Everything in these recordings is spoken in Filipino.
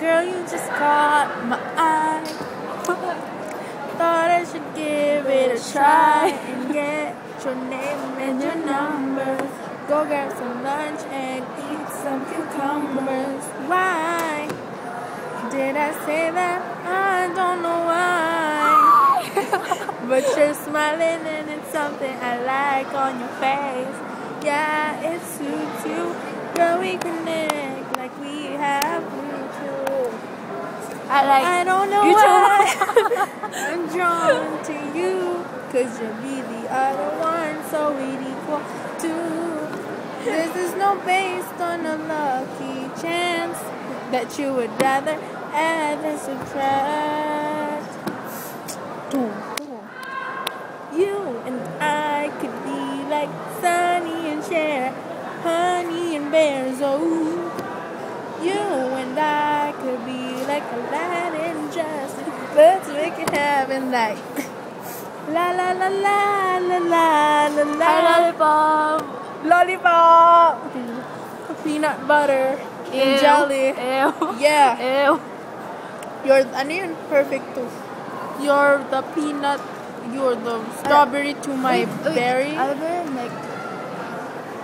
Girl, you just caught my eye. Thought I should give it a try and get your name and your number. Go grab some lunch and eat some cucumbers. Why did I say that? I don't know why. But you're smiling and it's something I like on your face. Yeah, it suits you. Girl, we connect like we have to. I don't know why I'm drawn to you. Cause you'll be the other one, so we'd equal two. This is no based on a lucky chance that you would rather add than subtract. You and I could be like Sunny and Cher, Honey and Bears. Oh, you and I could be like Aladdin, just let's make it happen like la la la la la la la la. Lollipop! Lollipop! Peanut butter and jelly. Ew. Yeah. Ew. You're, ano yun? Perfect too. You're the peanut, you're the strawberry to my berry. Alam mo yun, like,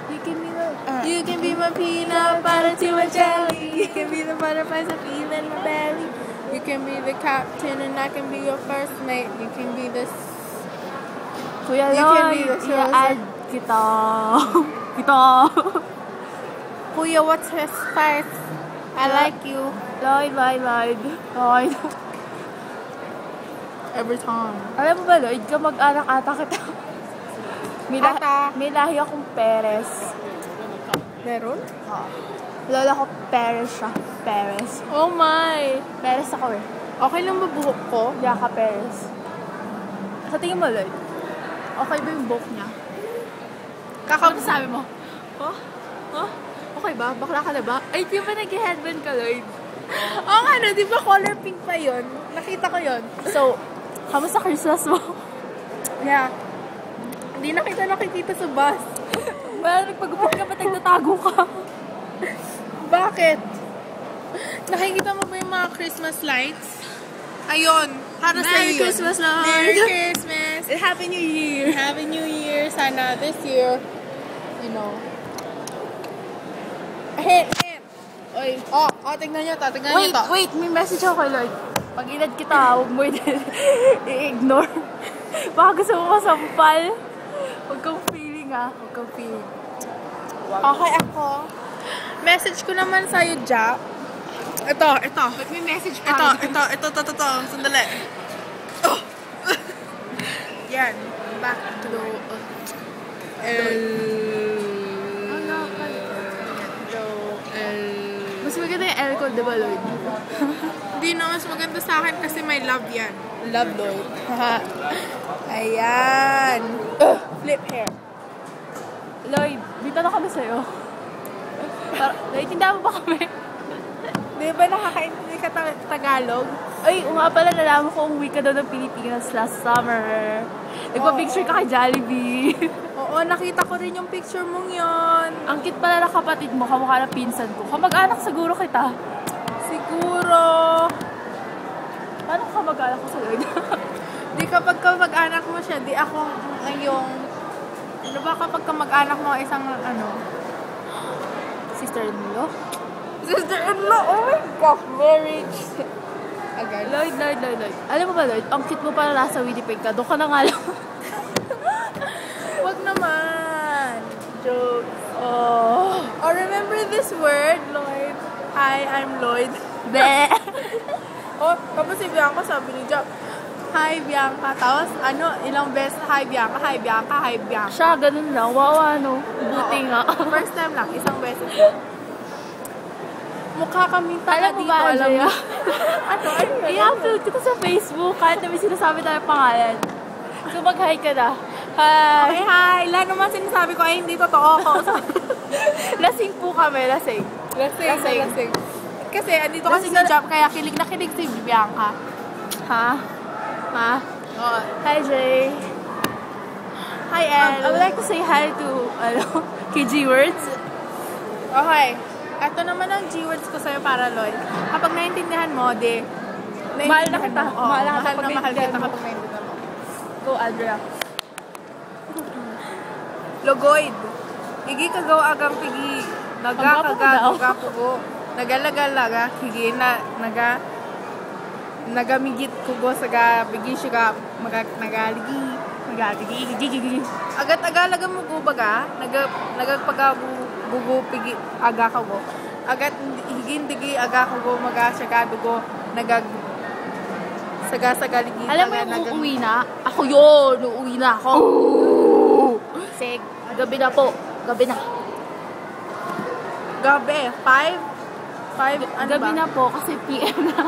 You can be my peanut butter to my jelly. You can be the butterflies that feel in my belly. You can be the captain and I can be your first mate. You can be the... Kuya You can Lloyd, be the i-add kita. Kita. Kuya, what's his first? I like you. Lloyd. Every time. Alam mo ba, Lloyd, kamag-anak ata kita. Ata. May lahi akong Perez. Meron? Lola ko Perez siya. Perez. Oh my! Perez ako eh. Okay lang ba buhok ko? Yaka Perez. Sa tingin mo, Lloyd, okay ba yung buhok niya? Ano sabi mo? Okay ba? Bakla ka na ba? Ay, di ba nag-headband ka, Lloyd? Oo nga no, di ba color pink pa yun? Nakita ko yun. So, kamusta Christmas mo? Yeah. Hindi na kita nakikita sa bus. Well, nagpagupit ka, ba't nagtatago ka? Bakit? Nakikita mo ba yung mga Christmas lights? Ayun. Para sa Merry iyo. Christmas, Lord! Merry Christmas! Happy New Year! Happy New Year! Sana this year, you know. Hit! Oy, tingnan nyo to. Wait, may message ako kay Lloyd. Pag inad kita, huwag mo i-ignore. Baka gusto mo masampal. Huwag kang feeling Huwag kang feeling. Okay ako. Message ko naman sa'yo, Jack. Ito. Ba't may message pa? Ito. Sandali. Oh. Yan. Back to Mas maganda yung L ko, diba, Lloyd? Hindi na, mas maganda sa akin kasi may love yan. Love, Lloyd. Ayan. Flip hair. Lloyd, dito na kami sa'yo. Lloyd, tinda mo ba kami? Di ba nakakaintindi ka Tagalog? Ay, nga pala, nalaman ko umuwi ka daw ng Pilipinas last summer. Nagpa-picture ka kay Jollibee. Oo, nakita ko rin yung picture mong yon. Ang cute pala na kapatid mo, kamukha na pinsan ko. Kamag-anak siguro kita. Siguro. Paano kamag-anak ko sa Lloyd? Di kapag kamag-anak mo siya, di ako yung... Ano ba kapag kamag-anak mo isang Sister-in-law? Sister-in-law? Oh my gosh, marriage. Agad. Lloyd. Alam mo ba, Lloyd? Ang cute mo pala nasa Winnipeg ka. Doon ka na nga lang. Wag naman. Joke. Oh, remember this word, Lloyd? Hi, I'm Lloyd. Be. Tapos si Bianca sabi ni Jack, hi, Bianca. Tapos, ilang beses, hi, Bianca. Siya, ganun lang. Wawa, no? Buti nga. First time lang, isang beses lang. Mukha kaming tanga dito, alam mo. Ano yun? I-upload ko to sa Facebook kahit na may sinasabi tayo pangalan. So, mag-hi ka na. Hi! Okay, hi! Lahat naman sinasabi ko, ay hindi totoo ko. Lasing po kami, lasing. Lasing. Kasi, andito kasi si Jap, kaya kilig na kilig si Bianca. Ha? Oo. Hi, Jay. Hi, Elle. I would like to say hi to, KG Words. Okay. Ito naman ang G-words ko sa'yo para, Lloyd. Kapag naintindihan mo, Mahal na kita. Oo, Mahal na mahal kita na mahal pag kita naintindihan mo. kapag naintindihan mo. Go, Andrea. Logoid. Higi kagaw agang pigi. Ang gwapo mo daw. Nagapugo. Nagalagalaga. Higi na, nagamigit kugo sa bigi siya nagaligi. Nagaligi. Agat-agalaga mo ko baga. Nagagpagabugo pigi aga kago. Agat higindigi aga kago maga siya dugo. Sagaligi. Alam mo yung uuwi na? Ako yun! Uuwi na ako. Sige, gabi na po. Gabi na. Gabi. 5? Ano Gabi ba? na po kasi PM na.